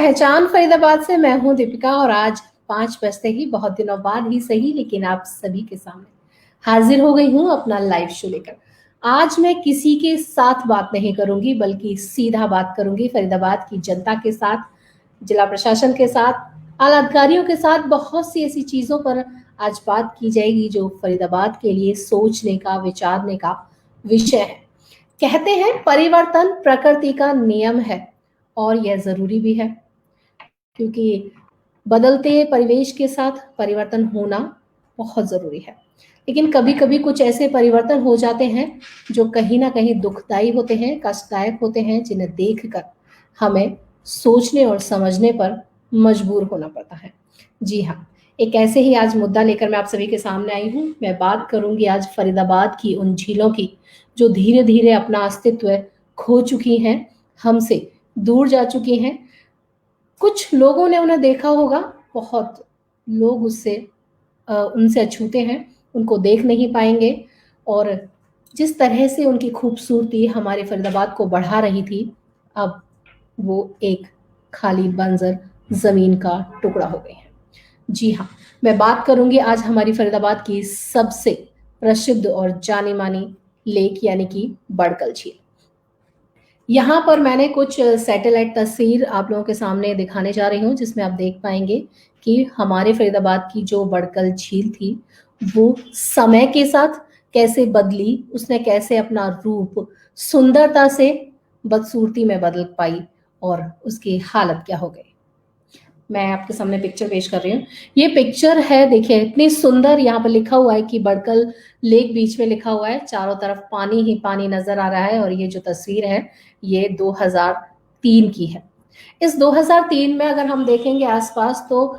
पहचान फरीदाबाद से मैं हूँ दीपिका और आज 5 बजते ही बहुत दिनों बाद ही सही लेकिन आप सभी के सामने हाजिर हो गई हूँ अपना लाइव शो लेकर। आज मैं किसी के साथ बात नहीं करूंगी बल्कि सीधा बात करूंगी फरीदाबाद की जनता के साथ, जिला प्रशासन के साथ, आला अधिकारियों के साथ। बहुत सी ऐसी चीजों पर आज बात की जाएगी जो फरीदाबाद के लिए सोचने का, विचारने का विषय है। कहते हैं परिवर्तन प्रकृति का नियम है और यह जरूरी भी है, क्योंकि बदलते परिवेश के साथ परिवर्तन होना बहुत जरूरी है। लेकिन कभी कभी कुछ ऐसे परिवर्तन हो जाते हैं जो कहीं ना कहीं दुखदायी होते हैं, कष्टदायक होते हैं, जिन्हें देखकर हमें सोचने और समझने पर मजबूर होना पड़ता है। जी हाँ, एक ऐसे ही आज मुद्दा लेकर मैं आप सभी के सामने आई हूँ। मैं बात करूंगी आज फरीदाबाद की उन झीलों की जो धीरे धीरे अपना अस्तित्व खो चुकी हैं, हमसे दूर जा चुकी हैं। कुछ लोगों ने उन्हें देखा होगा, बहुत लोग उनसे अछूते हैं, उनको देख नहीं पाएंगे। और जिस तरह से उनकी खूबसूरती हमारे फरीदाबाद को बढ़ा रही थी, अब वो एक खाली बंजर जमीन का टुकड़ा हो गए हैं। जी हाँ, मैं बात करूंगी आज हमारी फरीदाबाद की सबसे प्रसिद्ध और जानी मानी लेक यानी कि बड़कल झील। यहाँ पर मैंने कुछ सैटेलाइट तस्वीर आप लोगों के सामने दिखाने जा रही हूँ, जिसमें आप देख पाएंगे कि हमारे फरीदाबाद की जो बड़कल झील थी वो समय के साथ कैसे बदली, उसने कैसे अपना रूप सुंदरता से बदसूरती में बदल पाई और उसकी हालत क्या हो गई। मैं आपके सामने पिक्चर पेश कर रही हूँ। ये पिक्चर है, देखिए इतनी सुंदर। यहाँ पर लिखा हुआ है कि बड़कल लेक बीच में लिखा हुआ है, चारों तरफ पानी ही पानी नजर आ रहा है। और ये जो तस्वीर है ये 2003 की है। इस 2003 में अगर हम देखेंगे आसपास तो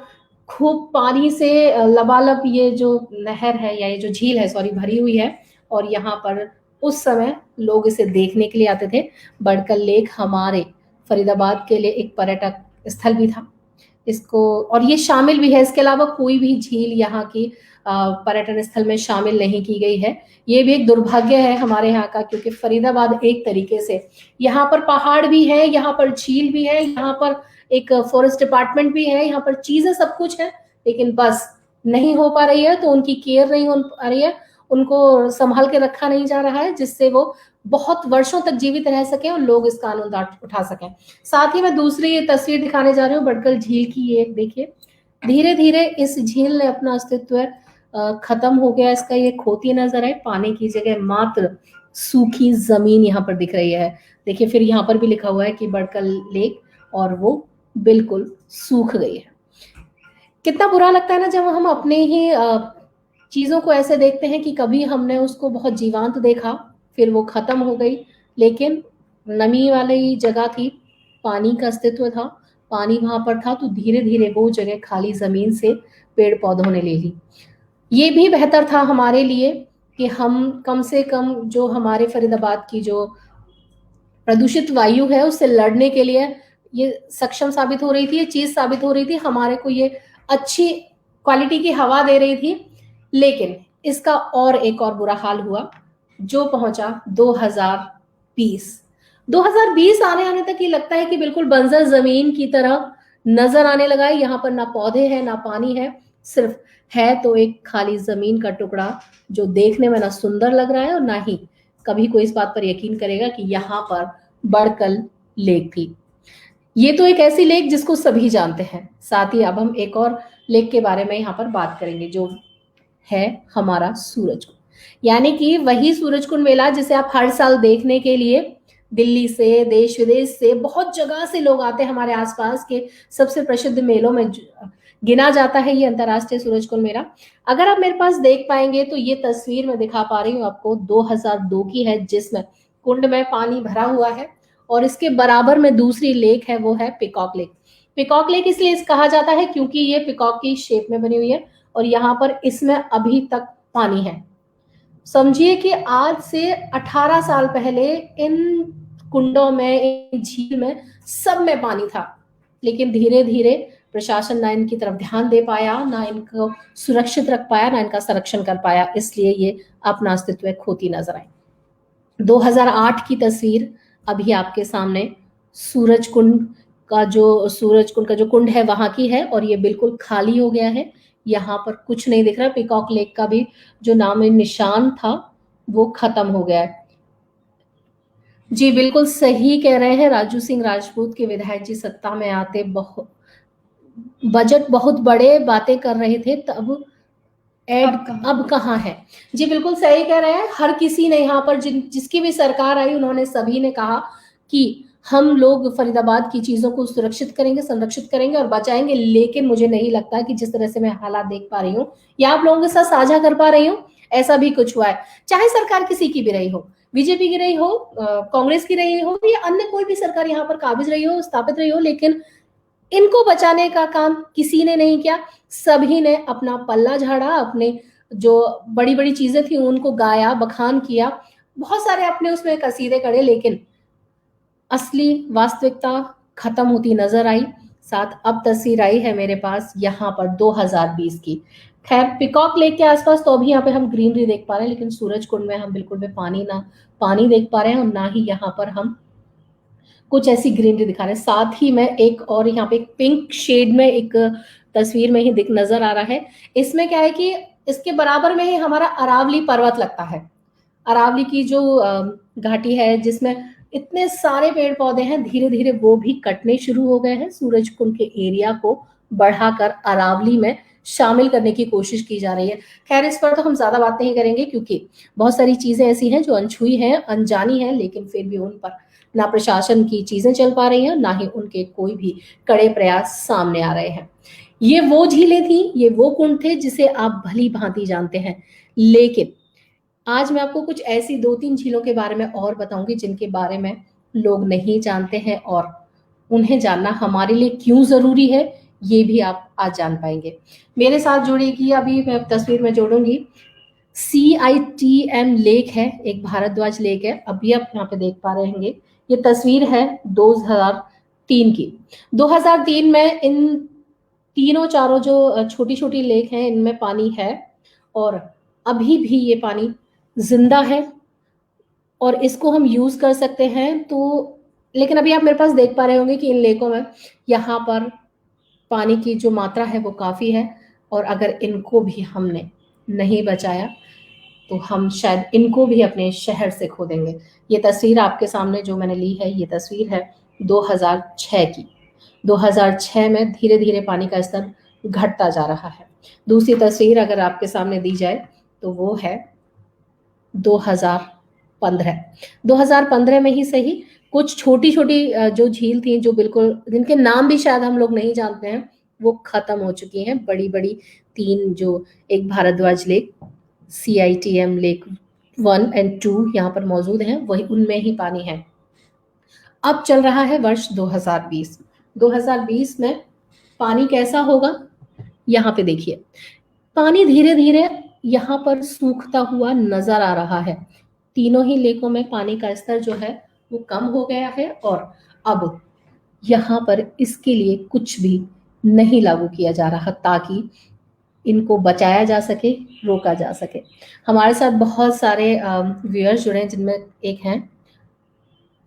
खूब पानी से लबालब ये जो नहर है या ये जो झील है सॉरी भरी हुई है। और यहाँ पर उस समय लोग इसे देखने के लिए आते थे। बड़कल लेक हमारे फरीदाबाद के लिए एक पर्यटक स्थल भी था इसको, और ये शामिल भी है। इसके अलावा कोई भी झील यहाँ की पर्यटन स्थल में शामिल नहीं की गई है। ये भी एक दुर्भाग्य है हमारे यहाँ का, क्योंकि फरीदाबाद एक तरीके से यहाँ पर पहाड़ भी है, यहाँ पर झील भी है, यहाँ पर एक फॉरेस्ट डिपार्टमेंट भी है, यहाँ पर चीजें सब कुछ है, लेकिन बस नहीं हो पा रही है। तो उनकी केयर नहीं हो पा रही है, उनको संभाल के रखा नहीं जा रहा है, जिससे वो बहुत वर्षों तक जीवित रह सके और लोग इसका आनंद उठा सकें। साथ ही मैं दूसरी तस्वीर दिखाने जा रही हूँ बड़कल झील की। ये देखिए धीरे धीरे इस झील ने अपना अस्तित्व खत्म हो गया, इसका ये खोती नजर है। पानी की जगह मात्र सूखी जमीन यहाँ पर दिख रही है। देखिए फिर यहाँ पर भी लिखा हुआ है कि बड़कल लेक, और वो बिल्कुल सूख गई है। कितना बुरा लगता है ना जब हम अपने ही चीजों को ऐसे देखते हैं कि कभी हमने उसको बहुत जीवंत देखा, फिर वो खत्म हो गई। लेकिन नमी वाली जगह थी, पानी का अस्तित्व था, पानी वहां पर था, तो धीरे धीरे वो जगह खाली जमीन से पेड़ पौधों ने ले ली। ये भी बेहतर था हमारे लिए कि हम कम से कम जो हमारे फरीदाबाद की जो प्रदूषित वायु है उससे लड़ने के लिए ये सक्षम साबित हो रही थी, ये चीज साबित हो रही थी, हमारे को ये अच्छी क्वालिटी की हवा दे रही थी। लेकिन इसका और एक और बुरा हाल हुआ जो पहुंचा 2020। 2020 आने आने तक ये लगता है कि बिल्कुल बंजर जमीन की तरह नजर आने लगा है। यहाँ पर ना पौधे हैं ना पानी है, सिर्फ है तो एक खाली जमीन का टुकड़ा जो देखने में ना सुंदर लग रहा है और ना ही कभी कोई इस बात पर यकीन करेगा कि यहाँ पर बड़कल लेक थी। ये तो एक ऐसी लेक जिसको सभी जानते हैं। साथ ही अब हम एक और लेक के बारे में यहाँ पर बात करेंगे जो है हमारा सूरजकुंड, यानी कि वही सूरजकुंड मेला जिसे आप हर साल देखने के लिए दिल्ली से, देश विदेश से, बहुत जगह से लोग आते हैं। हमारे आसपास के सबसे प्रसिद्ध मेलों में गिना जाता है ये अंतर्राष्ट्रीय सूरजकुंड मेला। अगर आप मेरे पास देख पाएंगे तो ये तस्वीर मैं दिखा पा रही हूँ आपको 2002 की है, जिसमें कुंड में पानी भरा हुआ है और इसके बराबर में दूसरी लेक है, वो है पिकॉक लेक। पिकॉक लेक इसलिए कहा जाता है क्योंकि ये पिकॉक की शेप में बनी हुई है और यहाँ पर इसमें अभी तक पानी है। समझिए कि आज से 18 साल पहले इन कुंडों में, इन झील में, सब में पानी था, लेकिन धीरे धीरे प्रशासन ना इनकी तरफ ध्यान दे पाया, ना इनको सुरक्षित रख पाया, ना इनका संरक्षण कर पाया, इसलिए ये अपना अस्तित्व खोती नजर आई। 2008 की तस्वीर अभी आपके सामने सूरजकुंड का जो सूरज कुंड का जो कुंड है वहां की है, और ये बिल्कुल खाली हो गया है। यहाँ पर कुछ नहीं दिख रहा। पिकॉक लेक का भी जो नाम निशान था वो खत्म हो गया है। जी बिल्कुल सही कह रहे हैं, राजू सिंह राजपूत के विधायक जी सत्ता में आते बहुत बजट बहुत बड़े बातें कर रहे थे, तब एड अब कहाँ है। जी बिल्कुल सही कह रहे हैं। हर किसी ने यहाँ पर जिसकी भी सरकार आई उन्होंने सभी ने कहा कि हम लोग फरीदाबाद की चीजों को सुरक्षित करेंगे, संरक्षित करेंगे और बचाएंगे, लेकिन मुझे नहीं लगता कि जिस तरह से मैं हालात देख पा रही हूँ या आप लोगों के साथ साझा कर पा रही हूँ, ऐसा भी कुछ हुआ है। चाहे सरकार किसी की भी रही हो, बीजेपी की रही हो, कांग्रेस की रही हो या अन्य कोई भी सरकार यहाँ पर काबिज रही हो, स्थापित रही हो, लेकिन इनको बचाने का काम किसी ने नहीं किया। सभी ने अपना पल्ला झाड़ा, अपने जो बड़ी बड़ी चीजें थी उनको गाया, बखान किया, बहुत सारे अपने उसमें कसीदे करे, लेकिन असली वास्तविकता खत्म होती नजर आई। साथ अब तस्वीर आई है मेरे पास यहाँ पर 2020 की। खैर पिकॉक लेक के आसपास तो अभी यहाँ पे हम ग्रीनरी देख पा रहे हैं, लेकिन सूरज कुंड में हम बिल्कुल भी पानी देख पा रहे हैं, और ना ही यहाँ पर हम कुछ ऐसी ग्रीनरी दिखा रहे हैं। साथ ही में एक और यहाँ पे एक पिंक शेड में एक तस्वीर में ही दिख नजर आ रहा है। इसमें क्या है कि इसके बराबर में ही हमारा अरावली पर्वत लगता है। अरावली की जो घाटी है जिसमें इतने सारे पेड़ पौधे हैं, धीरे धीरे वो भी कटने शुरू हो गए हैं। सूरज कुंड के एरिया को बढ़ाकर अरावली में शामिल करने की कोशिश की जा रही है। खैर इस पर तो हम ज्यादा बात नहीं करेंगे, क्योंकि बहुत सारी चीजें ऐसी हैं जो अनछुई हैं, अनजानी हैं, लेकिन फिर भी उन पर ना प्रशासन की चीजें चल पा रही हैं, ना ही उनके कोई भी कड़े प्रयास सामने आ रहे हैं। ये वो झीलें थी, ये वो कुंड थे जिसे आप भली भांति जानते हैं, लेकिन आज मैं आपको कुछ ऐसी 2-3 झीलों के बारे में और बताऊंगी जिनके बारे में लोग नहीं जानते हैं, और उन्हें जानना हमारे लिए क्यों जरूरी है ये भी आप आज जान पाएंगे। मेरे साथ जुड़ेगी, अभी मैं तस्वीर में जोड़ूंगी, CITM लेक है, एक भारद्वाज लेक है, अभी आप यहाँ पे देख पा रहे होंगे। ये तस्वीर है 2003 की। 2003 में इन तीनों चारों जो छोटी छोटी लेक हैं इनमें पानी है, और अभी भी ये पानी जिंदा है और इसको हम यूज कर सकते हैं। तो लेकिन अभी आप मेरे पास देख पा रहे होंगे कि इन लेकों में यहाँ पर पानी की जो मात्रा है वो काफी है, और अगर इनको भी हमने नहीं बचाया तो हम शायद इनको भी अपने शहर से खो देंगे। ये तस्वीर आपके सामने जो मैंने ली है, ये तस्वीर है 2006 की। 2006 में धीरे धीरे पानी का स्तर घटता जा रहा है। दूसरी तस्वीर अगर आपके सामने दी जाए तो वो है 2015। 2015 में ही सही कुछ छोटी छोटी जो झील थी, जो बिल्कुल जिनके नाम भी शायद हम लोग नहीं जानते हैं, वो खत्म हो चुकी हैं। बड़ी बड़ी तीन, जो एक भारद्वाज लेक, CITM लेक 1 और 2 यहाँ पर मौजूद हैं, वही उनमें ही पानी है। अब चल रहा है वर्ष 2020। 2020 में पानी कैसा होगा, यहाँ पे देखिए, पानी धीरे धीरे यहाँ पर सूखता हुआ नजर आ रहा है। तीनों ही लेकों में पानी का स्तर जो है वो कम हो गया है, और अब यहाँ पर इसके लिए कुछ भी नहीं लागू किया जा रहा ताकि इनको बचाया जा सके, रोका जा सके। हमारे साथ बहुत सारे व्यूअर्स जुड़े हैं, जिनमें एक हैं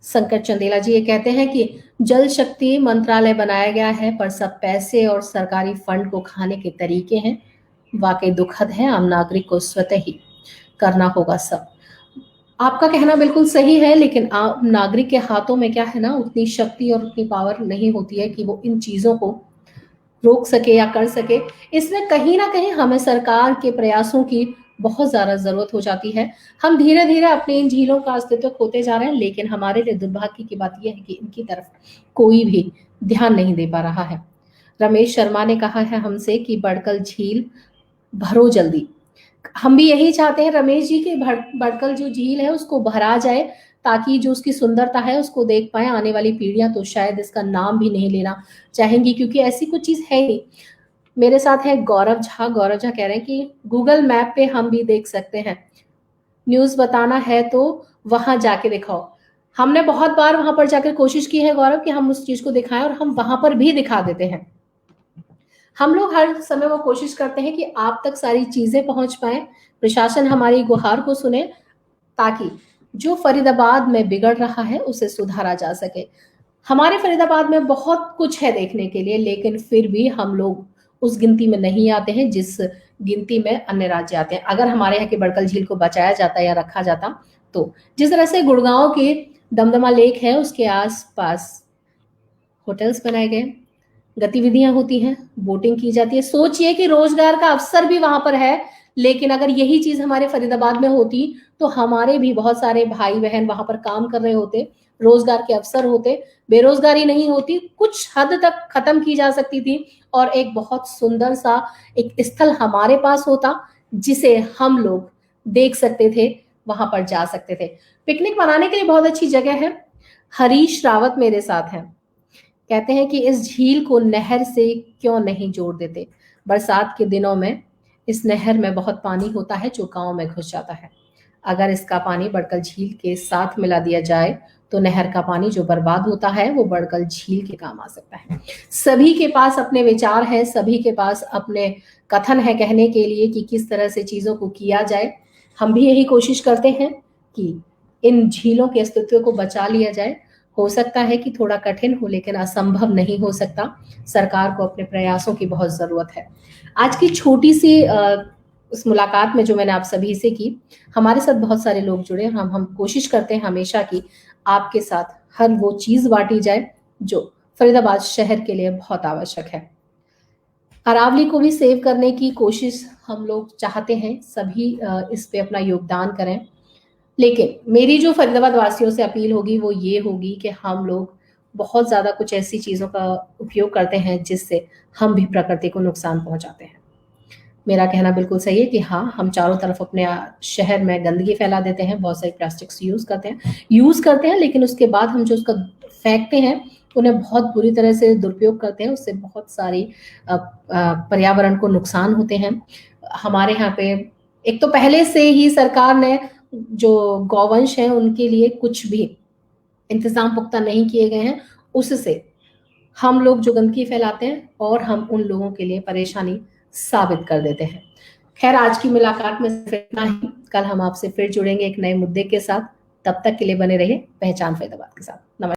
संकट चंदेला जी। ये कहते हैं कि जल शक्ति मंत्रालय बनाया गया है, पर सब पैसे और सरकारी फंड को खाने के तरीके हैं। वाकई दुखद है, आम नागरिक को स्वतः ही करना होगा सब। आपका कहना बिल्कुल सही है, लेकिन आम नागरिक के हाथों में क्या है ना, उतनी शक्ति और उतनी पावर नहीं होती है कि वो इन चीजों को रोक सके या कर सके। इसमें कहीं ना कहीं हमें सरकार के प्रयासों की बहुत ज्यादा जरूरत हो जाती है। हम धीरे धीरे अपने इन झीलों का अस्तित्व खोते जा रहे हैं, लेकिन हमारे लिए दुर्भाग्य की बात यह है कि इनकी तरफ कोई भी ध्यान नहीं दे पा रहा है। रमेश शर्मा ने कहा है हमसे कि बड़कल झील भरो जल्दी। हम भी यही चाहते हैं रमेश जी कि बड़कल जो झील है उसको भरा जाए, ताकि जो उसकी सुंदरता है उसको देख पाए आने वाली पीढ़ियां, तो शायद इसका नाम भी नहीं लेना चाहेंगी, क्योंकि ऐसी कुछ चीज है नहीं। मेरे साथ है गौरव झा। गौरव झा कह रहे हैं कि गूगल मैप पे हम भी देख सकते हैं, न्यूज बताना है तो वहां जाके दिखाओ। हमने बहुत बार वहां पर जाकर कोशिश की है गौरव कि हम उस चीज को दिखाएं, और हम वहां पर भी दिखा देते हैं। हम लोग हर समय वो कोशिश करते हैं कि आप तक सारी चीजें पहुंच पाए, प्रशासन हमारी गुहार को सुने, ताकि जो फरीदाबाद में बिगड़ रहा है उसे सुधारा जा सके। हमारे फरीदाबाद में बहुत कुछ है देखने के लिए, लेकिन फिर भी हम लोग उस गिनती में नहीं आते हैं जिस गिनती में अन्य राज्य आते हैं। अगर हमारे यहाँ की बड़कल झील को बचाया जाता या रखा जाता तो, जिस तरह से गुड़गांव के दमदमा लेक है उसके आसपास होटल्स बनाए गए, गतिविधियां होती हैं, बोटिंग की जाती है, सोचिए कि रोजगार का अवसर भी वहां पर है। लेकिन अगर यही चीज हमारे फरीदाबाद में होती तो हमारे भी बहुत सारे भाई बहन वहां पर काम कर रहे होते, रोजगार के अवसर होते, बेरोजगारी नहीं होती, कुछ हद तक खत्म की जा सकती थी, और एक बहुत सुंदर सा एक स्थल हमारे पास होता जिसे हम लोग देख सकते थे, वहां पर जा सकते थे। पिकनिक मनाने के लिए बहुत अच्छी जगह है। हरीश रावत मेरे साथ हैं, कहते हैं कि इस झील को नहर से क्यों नहीं जोड़ देते। बरसात के दिनों में इस नहर में बहुत पानी होता है जो गांव में घुस जाता है। अगर इसका पानी बड़कल झील के साथ मिला दिया जाए तो नहर का पानी जो बर्बाद होता है वो बड़कल झील के काम आ सकता है। सभी के पास अपने विचार हैं, सभी के पास अपने कथन है कहने के लिए कि किस तरह से चीजों को किया जाए। हम भी यही कोशिश करते हैं कि इन झीलों के अस्तित्व को बचा लिया जाए। हो सकता है कि थोड़ा कठिन हो, लेकिन असंभव नहीं हो सकता। सरकार को अपने प्रयासों की बहुत जरूरत है। आज की छोटी सी इस मुलाकात में जो मैंने आप सभी से की, हमारे साथ बहुत सारे लोग जुड़े। हम कोशिश करते हैं हमेशा की आपके साथ हर वो चीज बांटी जाए जो फरीदाबाद शहर के लिए बहुत आवश्यक है। अरावली को भी सेव करने की कोशिश हम लोग चाहते हैं, सभी इस पे अपना योगदान करें। लेकिन मेरी जो फरीदाबाद वासियों से अपील होगी वो ये होगी कि हम लोग बहुत ज्यादा कुछ ऐसी चीजों का उपयोग करते हैं जिससे हम भी प्रकृति को नुकसान पहुंचाते हैं। मेरा कहना बिल्कुल सही है कि हाँ, हम चारों तरफ अपने शहर में गंदगी फैला देते हैं, बहुत सारी प्लास्टिक्स यूज करते हैं, लेकिन उसके बाद हम जो उसका फेंकते हैं उन्हें बहुत बुरी तरह से दुरुपयोग करते हैं। उससे बहुत सारी पर्यावरण को नुकसान होते हैं। हमारे यहाँ पे एक तो पहले से ही सरकार ने जो गौवंश है उनके लिए कुछ भी इंतजाम पुख्ता नहीं किए गए हैं, उससे हम लोग जो गंदगी फैलाते हैं और हम उन लोगों के लिए परेशानी साबित कर देते हैं। खैर, आज की मुलाकात में सिर्फ इतना ही। कल हम आपसे फिर जुड़ेंगे एक नए मुद्दे के साथ। तब तक के लिए बने रहिए पहचान फरीदाबाद के साथ। नमस्कार।